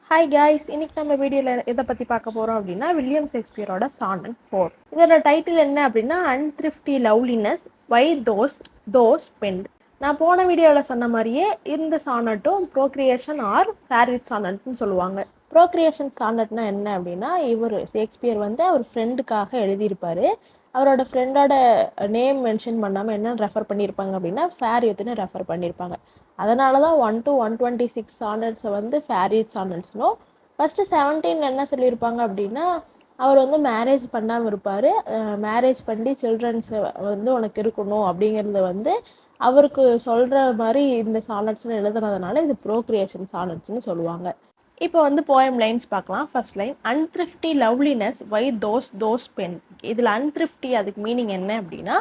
Hi guys, இன்னைக்கு நம்ம வீடியோவில் எதை பற்றி பார்க்க போகிறோம் அப்படின்னா வில்லியம் ஷேக்ஸ்பியரோட சானட் 4. இதோட டைட்டில் என்ன அப்படின்னா அன்த்ரிஃப்டி லவ்லினஸ் வை தோஸ் பெண்ட். நான் போன வீடியோவில் சொன்ன மாதிரியே இந்த சானட்டும் ப்ரோக்ரியேஷன் ஆர் ஃபேரிட் சானட்னு சொல்லுவாங்க. ப்ரோக்ரியேஷன் சானட்னா என்ன அப்படின்னா, இவர் ஷேக்ஸ்பியர் வந்து அவர் ஃப்ரெண்டுக்காக எழுதியிருப்பார். அவரோட ஃப்ரெண்டோட நேம் மென்ஷன் பண்ணாமல் என்ன ரெஃபர் பண்ணியிருப்பாங்க அப்படின்னா ஃபேரியத்துன்னு ரெஃபர் பண்ணியிருப்பாங்க. அதனால தான் 1 to 126 சானட்ஸை வந்து ஃபேரியட் சானட்ஸ்னும், ஃபஸ்ட்டு 17 என்ன சொல்லியிருப்பாங்க அப்படின்னா அவர் வந்து மேரேஜ் பண்ணாமல் இருப்பார். மேரேஜ் பண்ணி சில்ட்ரன்ஸ் வந்து உனக்கு இருக்கணும் அப்படிங்கிறத வந்து அவருக்கு சொல்கிற மாதிரி இந்த சானட்ஸ்னு எழுதுனதுனால இது ப்ரோக்ரியேஷன் சானட்ஸ்னு சொல்லுவாங்க. இப்போ வந்து போயம் லைன்ஸ் பார்க்கலாம். First line, unthrifty loveliness why dost spend. இதில் அன்த்ரிஃப்டி அதுக்கு மீனிங் என்ன அப்படின்னா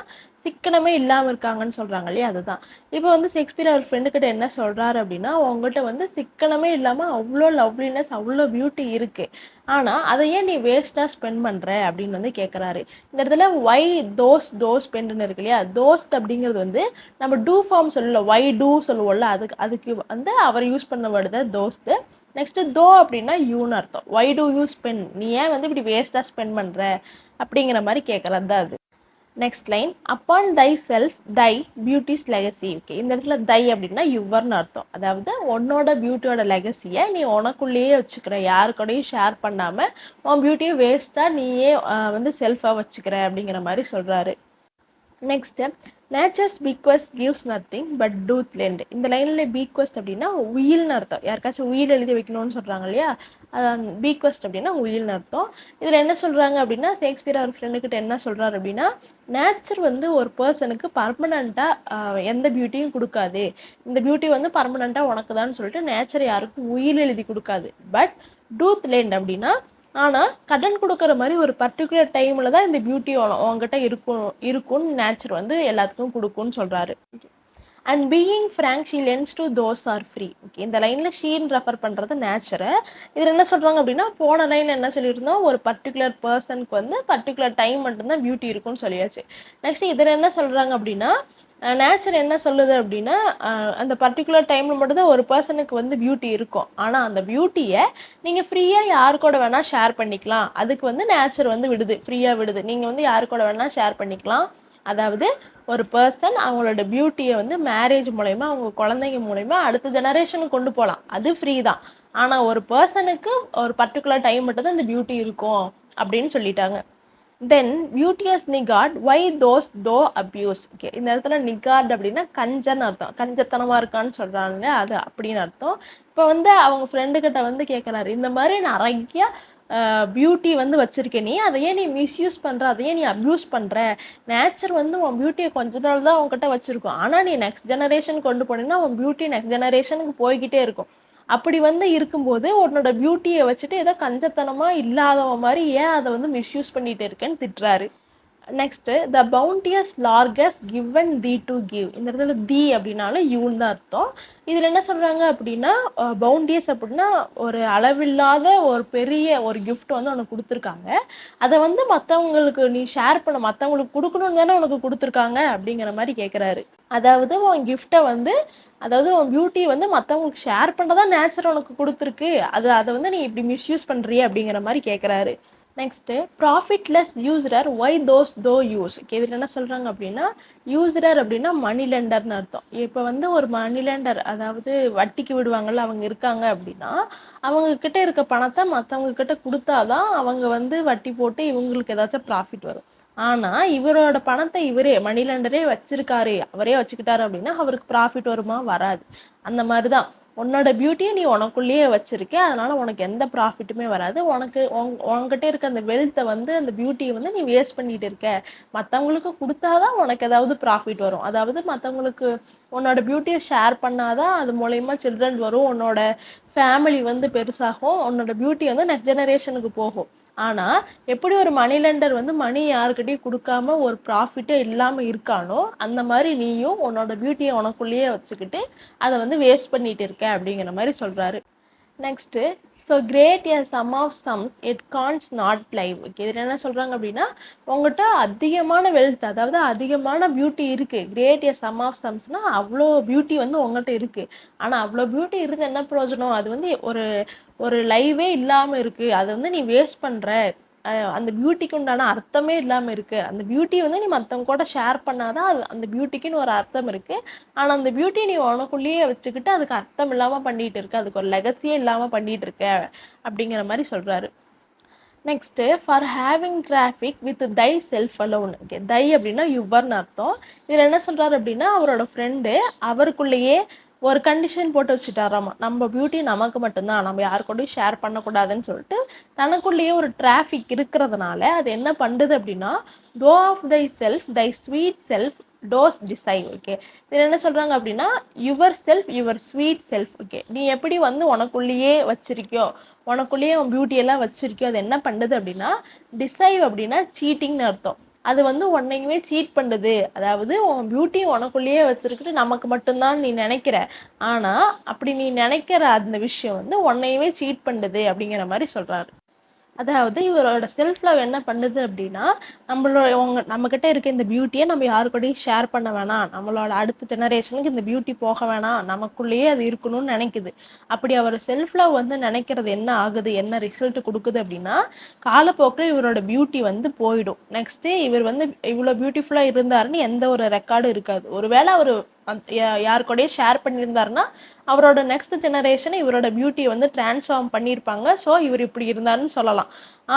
சிக்கனமே இல்லாமல் இருக்காங்கன்னு சொல்கிறாங்க இல்லையா, அதுதான். இப்போ வந்து ஷேக்ஸ்பியர் அவர் ஃப்ரெண்டுக்கிட்ட என்ன சொல்கிறாரு அப்படின்னா, உங்ககிட்ட வந்து சிக்கனமே இல்லாமல் அவ்வளோ லவ்லினஸ் அவ்வளோ பியூட்டி இருக்குது, ஆனால் அதை ஏன் நீ வேஸ்ட்டாக ஸ்பெண்ட் பண்ணுற அப்படின்னு வந்து கேட்குறாரு. இந்த இடத்துல வை தோஸ் பெண்டுன்னு இருக்கு இல்லையா, தோஸ்ட் அப்படிங்கிறது வந்து நம்ம டூ ஃபார்ம் சொல்லல, வை டூ சொல்லுவோம்ல, அதுக்கு வந்து அவர் யூஸ் பண்ண வேர்டு தான் தோஸ்ட்டு. நெக்ஸ்ட்டு தோ அப்படின்னா யூன்னு அர்த்தம். வை டூ யூ ஸ்பெண்ட், நீ ஏன் வந்து இப்படி வேஸ்ட்டாக ஸ்பெண்ட் பண்ணுற அப்படிங்கிற மாதிரி கேட்குறது தான் அது. Next line, upon thy self thy beauty's legacy. Okay, இந்த இடத்துல தை அப்படின்னா யுவர்னு அர்த்தம். அதாவது உன்னோட பியூட்டியோட லெகசியை நீ உனக்குள்ளேயே வச்சுக்கிற, யாரு கூடயும் ஷேர் பண்ணாமல் உன் பியூட்டியை வேஸ்ட்டாக நீயே வந்து செல்ஃபாக வச்சுக்கிற அப்படிங்கிற மாதிரி சொல்கிறாரு. Next, nature's bequest gives nothing but doth lend. இந்த லைனில் பீக்வஸ்ட் அப்படின்னா உயில்னு அர்த்தம். யாருக்காச்சும் உயில் எழுதி வைக்கணும்னு சொல்கிறாங்க இல்லையா, பீக்வஸ்ட் அப்படின்னா உயில்னு அர்த்தம். இதில் என்ன சொல்கிறாங்க அப்படின்னா, ஷேக்ஸ்பியர் அவர் ஃப்ரெண்டுக்கிட்ட என்ன சொல்கிறாரு அப்படின்னா, நேச்சர் வந்து ஒரு பர்சனுக்கு பர்மனண்ட்டாக எந்த பியூட்டியும் கொடுக்காது, இந்த பியூட்டி வந்து பர்மனண்ட்டாக உனக்கு தான் சொல்லிட்டு நேச்சர் யாருக்கும் உயில் எழுதி கொடுக்காது. பட் டூத் லெண்ட் அப்படின்னா, ஆனால் கடன் கொடுக்குற மாதிரி ஒரு பர்டிகுலர் டைமில் தான் இந்த பியூட்டி உங்ககிட்ட இருக்கும்னு நேச்சர் வந்து எல்லாத்துக்கும் கொடுக்கும்னு சொல்கிறாரு. And being frank she lends to those are free. Okay, இந்த லைனில் ஷீன் ரெஃபர் பண்ணுறது நேச்சரை. இதில் என்ன சொல்கிறாங்க அப்படின்னா, போன லைனில் என்ன சொல்லியிருந்தோம், ஒரு பர்டிகுலர் பர்சனுக்கு வந்து பர்டிகுலர் டைம் மட்டும்தான் பியூட்டி இருக்கும்னு சொல்லியாச்சு. நெக்ஸ்ட் இதில் என்ன சொல்கிறாங்க அப்படின்னா, நேச்சர் என்ன சொல்லுது அப்படின்னா, அந்த பர்டிகுலர் டைமில் மட்டும்தான் ஒரு பர்சனுக்கு வந்து பியூட்டி இருக்கும், ஆனால் அந்த பியூட்டியை நீங்கள் ஃப்ரீயாக யாரு கூட வேணால் ஷேர் பண்ணிக்கலாம். அதுக்கு வந்து நேச்சர் வந்து விடுது, ஃப்ரீயாக விடுது, நீங்கள் வந்து யாரு கூட வேணால் ஷேர் பண்ணிக்கலாம். அதாவது ஒரு பர்சன் அவங்களோட பியூட்டியை வந்து மேரேஜ் மூலயமா அவங்க குழந்தைங்க மூலயமா அடுத்த ஜெனரேஷனுக்கு கொண்டு போகலாம், அது ஃப்ரீ தான். ஆனால் ஒரு பர்சனுக்கு ஒரு பர்டிகுலர் டைம் மட்டும் தான் இந்த பியூட்டி இருக்கும் அப்படின்னு சொல்லிட்டாங்க. தென் பியூட்டியஸ் நிகார்ட் வை தோ அப்யூஸ். ஓகே, இந்த இடத்துல நிகார்ட் அப்படின்னா கஞ்சன்னு அர்த்தம், கஞ்சத்தனமாக இருக்கான்னு சொல்கிறாங்க, அது அப்படின்னு அர்த்தம். இப்போ வந்து அவங்க ஃப்ரெண்டுக்கிட்ட வந்து கேட்குறாரு, இந்த மாதிரி நிறைய பியூட்டி வந்து வச்சுருக்கேன், நீ அதையே நீ மிஸ்யூஸ் பண்ணுற, அதையே நீ அப்யூஸ் பண்ணுற. நேச்சர் வந்து உன் பியூட்டியை கொஞ்ச நாள் தான் உங்ககிட்ட வச்சுருக்கோம், ஆனால் நீ நெக்ஸ்ட் ஜெனரேஷன் கொண்டு போனீங்கன்னா உன் பியூட்டி நெக்ஸ்ட் ஜெனரேஷனுக்கு போய்கிட்டே இருக்கும். அப்படி வந்து இருக்கும்போது உன்னோட பியூட்டியை வச்சுட்டு ஏதோ கஞ்சத்தனமாக இல்லாதவ மாதிரி ஏன் அதை வந்து மிஸ்யூஸ் பண்ணிட்டு இருக்கேன்னு திட்டுறாரு. Next, the bounteous largess given thee to give. இந்த இடத்துல தி அப்படின்னாலும் யூன்னு தான் அர்த்தம். இதில் என்ன சொல்கிறாங்க அப்படின்னா, பவுண்டியஸ் அப்படின்னா ஒரு அளவில்லாத ஒரு பெரிய ஒரு கிஃப்ட் வந்து உனக்கு கொடுத்துருக்காங்க, அதை வந்து மற்றவங்களுக்கு நீ ஷேர் பண்ண, மற்றவங்களுக்கு கொடுக்கணும்னு தானே உனக்கு கொடுத்துருக்காங்க அப்படிங்கிற மாதிரி கேட்குறாரு. அதாவது உன் கிஃப்டை வந்து, அதாவது உன் பியூட்டியை வந்து மற்றவங்களுக்கு ஷேர் பண்ணுறதா நேச்சர் உனக்கு கொடுத்துருக்கு, அதை வந்து நீ இப்படி மிஸ்யூஸ் பண்ணுறிய அப்படிங்கிற மாதிரி கேட்குறாரு. நெக்ஸ்ட்டு, ப்ராஃபிட்லெஸ் யூசரர் ஒய் தோ யூஸ். இதில் என்ன சொல்கிறாங்க அப்படின்னா, யூசரர் அப்படின்னா மணி லெண்டர்னு அர்த்தம். இப்போ வந்து ஒரு மணி லெண்டர், அதாவது வட்டிக்கு விடுவாங்கள்ல, அவங்க இருக்காங்க அப்படின்னா அவங்கக்கிட்ட இருக்க பணத்தை மற்றவங்கக்கிட்ட கொடுத்தாதான் அவங்க வந்து வட்டி போட்டு இவங்களுக்கு ஏதாச்சும் ப்ராஃபிட் வரும். ஆனால் இவரோட பணத்தை இவரே மணி லெண்டரே வச்சிருக்காரு, அவரே வச்சுக்கிட்டாரு அப்படின்னா அவருக்கு ப்ராஃபிட் வருமா, வராது. அந்த மாதிரி தான் உன்னோட பியூட்டியை நீ உனக்குள்ளேயே வச்சிருக்க, அதனால உனக்கு எந்த ப்ராஃபிட்டுமே வராது. உன்கிட்ட இருக்க அந்த வெல்த்தை வந்து, அந்த பியூட்டியை வந்து நீ வேஸ்ட் பண்ணிட்டு இருக்க, மற்றவங்களுக்கு கொடுத்தாதான் உனக்கு ஏதாவது ப்ராஃபிட் வரும். அதாவது மற்றவங்களுக்கு உன்னோட பியூட்டியை ஷேர் பண்ணாதான் அது மூலயமா சில்ட்ரன் வரும், உன்னோட ஃபேமிலி வந்து பெருசாகும், உன்னோட பியூட்டி வந்து நெக்ஸ்ட் ஜெனரேஷனுக்கு போகும். ஆனால் எப்படி ஒரு மணி லெண்டர் வந்து மணி யாருக்கிட்டையும் கொடுக்காம ஒரு ப்ராஃபிட்டே இல்லாமல் இருக்கானோ, அந்த மாதிரி நீயும் உன்னோட பியூட்டியை உனக்குள்ளேயே வச்சுக்கிட்டு அதை வந்து வேஸ்ட் பண்ணிட்டு இருக்க அப்படிங்கிற மாதிரி சொல்கிறாரு. Next so great a sum of sums it canst not live. Okay, இதில் என்ன சொல்கிறாங்க அப்படின்னா உங்கள்கிட்ட அதிகமான வெல்த், அதாவது அதிகமான பியூட்டி இருக்குது. கிரேட் எ சம் ஆஃப் சம்ஸ்னால் அவ்வளோ பியூட்டி வந்து உங்கள்கிட்ட இருக்குது. ஆனால் அவ்வளோ பியூட்டி இருந்து என்ன பிரயோஜனம்? அது வந்து ஒரு ஒரு லைவே இல்லாமல் இருக்குது. அதை வந்து நீ வேஸ்ட் பண்ணுற. அந்த பியூட்டிக்கு உண்டான அர்த்தமே இல்லாமல் இருக்குது. அந்த பியூட்டி வந்து நீ மற்றவங்க கூட ஷேர் பண்ணாதான் அது அந்த பியூட்டிக்குன்னு ஒரு அர்த்தம் இருக்குது. ஆனால் அந்த பியூட்டி நீ உனக்குள்ளேயே வச்சுக்கிட்டு அதுக்கு அர்த்தம் இல்லாமல் பண்ணிட்டு இருக்க, அதுக்கு ஒரு லெகசியே இல்லாமல் பண்ணிட்டு இருக்க அப்படிங்கிற மாதிரி சொல்கிறாரு. Next for having traffic with thy self alone. Okay, thy அப்படின்னா யுவர்னு அர்த்தம். இதில் என்ன சொல்கிறாரு அப்படின்னா அவரோட ஃப்ரெண்டு அவருக்குள்ளேயே ஒரு கண்டிஷன் போட்டு வச்சுட்டாராமா, நம்ம பியூட்டி நமக்கு மட்டும்தான், நம்ம யாரு கூடயும் ஷேர் பண்ணக்கூடாதுன்னு சொல்லிட்டு தனக்குள்ளேயே ஒரு டிராஃபிக் இருக்கிறதுனால அது என்ன பண்ணுது அப்படின்னா thou of thy self thy sweet self dost deceive. Okay, இதில் என்ன சொல்கிறாங்க அப்படின்னா your self your sweet self. Okay, நீ எப்படி வந்து உனக்குள்ளேயே வச்சிருக்கியோ, உனக்குள்ளேயே உன் பியூட்டியெல்லாம் வச்சிருக்கியோ, அது என்ன பண்ணுது அப்படின்னா டிசைவ் அப்படின்னா சீட்டிங்னு அர்த்தம். அது வந்து உன்னையுமே சீட் பண்ணுது. அதாவது உன் பியூட்டி உனக்குள்ளேயே வச்சிருக்கிட்டு நமக்கு மட்டும்தான் நீ நினைக்கிற, ஆனால் அப்படி நீ நினைக்கிற அந்த விஷயம் வந்து உன்னையுமே சீட் பண்ணுது அப்படிங்கிற மாதிரி சொல்கிறாரு. அதாவது இவரோட செல்ஃப் லவ் என்ன பண்ணுது அப்படின்னா நம்மக்கிட்ட இருக்க இந்த பியூட்டியை நம்ம யாரு கூடயும் ஷேர் பண்ண வேணாம், நம்மளோட அடுத்த ஜெனரேஷனுக்கு இந்த பியூட்டி போக வேணாம், நமக்குள்ளேயே அது இருக்கணும்னு நினைக்குது. அப்படி அவர் செல்ஃப் லவ் வந்து நினைக்கிறது என்ன ஆகுது, என்ன ரிசல்ட் கொடுக்குது அப்படின்னா காலப்போக்கில் இவரோட பியூட்டி வந்து போயிடும். நெக்ஸ்ட்டு இவர் வந்து இவ்வளோ பியூட்டிஃபுல்லாக இருந்தாருன்னு எந்த ஒரு ரெக்கார்டும் இருக்காது. ஒருவேளை அவர் யார் கூடயும் ஷேர் பண்ணியிருந்தாருன்னா அவரோட நெக்ஸ்ட் ஜெனரேஷன் இவரோட பியூட்டியை வந்து டிரான்ஸ்ஃபார்ம் பண்ணியிருப்பாங்க. ஸோ இவர் இப்படி இருந்தாருன்னு சொல்லலாம்.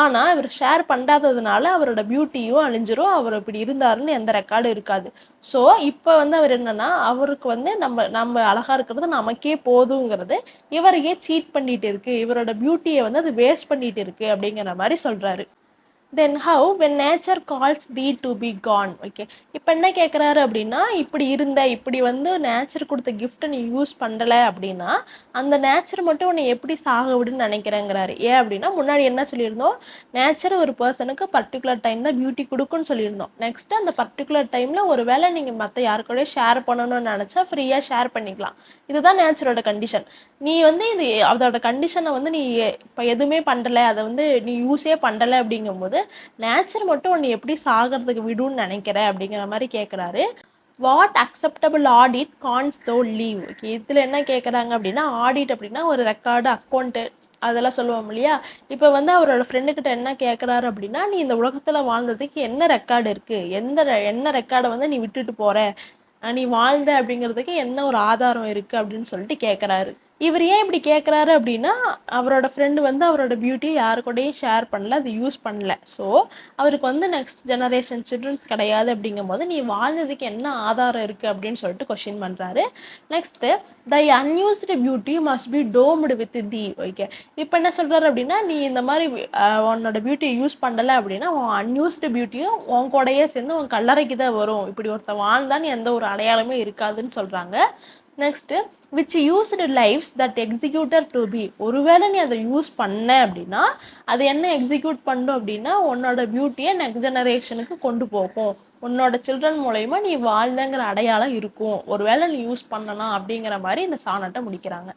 ஆனால் இவர் ஷேர் பண்ணாததுனால அவரோட பியூட்டியும் அழிஞ்சிரும், அவர் இப்படி இருந்தாருன்னு எந்த ரெக்கார்டும் இருக்காது. ஸோ இப்போ வந்து அவர் என்னன்னா அவருக்கு வந்து நம்ம நம்ம அழகா இருக்கிறது நமக்கே போதுங்கிறது இவரையே சீட் பண்ணிட்டு இருக்கு, இவரோட பியூட்டியை வந்து அது வேஸ்ட் பண்ணிட்டு இருக்கு அப்படிங்கிற மாதிரி சொல்றாரு. Then how when nature calls தீ டு பி கான். ஓகே, இப்போ என்ன கேட்குறாரு அப்படின்னா இப்படி இருந்த இப்படி வந்து நேச்சர் கொடுத்த கிஃப்ட்டை நீ யூஸ் பண்ணலை அப்படின்னா அந்த நேச்சர் மட்டும் உன்னை எப்படி சாக விடுன்னு நினைக்கிறேங்கிறாரு. ஏன் அப்படின்னா முன்னாடி என்ன சொல்லியிருந்தோம், நேச்சர் ஒரு பர்சனுக்கு பர்டிகுலர் டைம் தான் பியூட்டி கொடுக்குன்னு சொல்லியிருந்தோம். நெக்ஸ்ட்டு அந்த பர்டிகுலர் டைமில் ஒரு வேளை நீங்கள் மற்ற யாருக்கூடய ஷேர் பண்ணணும்னு நினச்சா ஃப்ரீயாக ஷேர் பண்ணிக்கலாம். இதுதான் நேச்சரோட கண்டிஷன். நீ வந்து இது அதோட கண்டிஷனை வந்து நீ இப்போ எதுவுமே பண்ணலை, அதை வந்து நீ யூஸே பண்ணலை அப்படிங்கும்போது நேச்சர் மட்டும் உன்னை எப்படி சாகிறதுக்கு விடுன்னு நினைக்கிற அப்படிங்கிற மாதிரி கேட்குறாரு. வாட் அக்செப்டபிள் ஆடிட் கான்ஸ் தோ லீவ். ஓகே, இதில் என்ன கேட்குறாங்க அப்படின்னா ஆடிட் அப்படின்னா ஒரு ரெக்கார்டு அக்கௌண்ட்டு அதெல்லாம் சொல்லுவோம் இல்லையா. இப்போ வந்து அவரோட ஃப்ரெண்டுக்கிட்ட என்ன கேட்குறாரு அப்படின்னா நீ இந்த உலகத்தில் வாழ்ந்ததுக்கு என்ன ரெக்கார்டு இருக்குது, என்ன ரெக்கார்டை வந்து நீ விட்டுட்டு போகிற, நீ வாழ்ந்த அப்படிங்கிறதுக்கு என்ன ஒரு ஆதாரம் இருக்குது அப்படின்னு சொல்லிட்டு கேட்குறாரு. இவர் ஏன் இப்படி கேட்குறாரு அப்படின்னா அவரோட ஃப்ரெண்டு வந்து அவரோட பியூட்டியை யாரு கூடயும் ஷேர் பண்ணல, அது யூஸ் பண்ணல. ஸோ அவருக்கு வந்து நெக்ஸ்ட் ஜெனரேஷன் சில்ட்ரன்ஸ் கிடையாது அப்படிங்கும்போது நீ வாழ்ந்ததுக்கு என்ன ஆதாரம் இருக்குது அப்படின்னு சொல்லிட்டு கொஷின் பண்ணுறாரு. Next thy unused beauty must be tombed with thee. Okay, இப்போ என்ன சொல்கிறாரு அப்படின்னா நீ இந்த மாதிரி உன்னோட பியூட்டியை யூஸ் பண்ணலை அப்படின்னா உன் அன்யூஸ்டு பியூட்டியும் உன் கூடயே சேர்ந்து உன் கல்லறைக்கு தான் வரும். இப்படி ஒருத்தன் வாழ்ந்தான்னு எந்த ஒரு அடையாளமே இருக்காதுன்னு சொல்கிறாங்க. Next which used lives that executor to be. ஒருவேளை நீ அதை யூஸ் பண்ண அப்படின்னா அது என்ன எக்ஸிக்யூட் பண்ணும் அப்படின்னா உன்னோட பியூட்டியை நெக்ஸ்ட் ஜெனரேஷனுக்கு கொண்டு போகும், உன்னோட சில்ட்ரன் மூலயமா நீ வாழ்ந்தங்கிற அடையாளம் இருக்கும், ஒருவேளை நீ யூஸ் பண்ணலாம் அப்படிங்கிற மாதிரி இந்த சானட்டை முடிக்கிறாங்க.